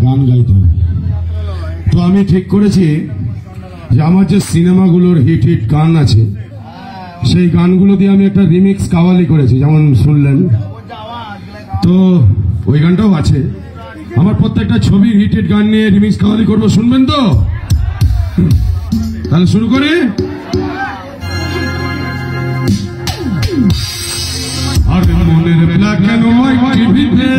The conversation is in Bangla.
গান গাইতে হবে। তো আমি ঠিক করেছি যে আমার যে সিনেমাগুলোর হিট হিট গান আছে সেই গানগুলো দিয়ে আমি একটা রিমিক্স কাওয়ালি করেছি, যেমন শুনলেন। তো ওই গানটাও আছে। আমার প্রত্যেকটা ছবির হিট হিট গান নিয়ে রিমিক্স কাওয়ালি করবো, শুনবেন তো? তাহলে শুরু করি। আর মনের ব্ল্যাক এন্ড হোয়াইট টিভিতে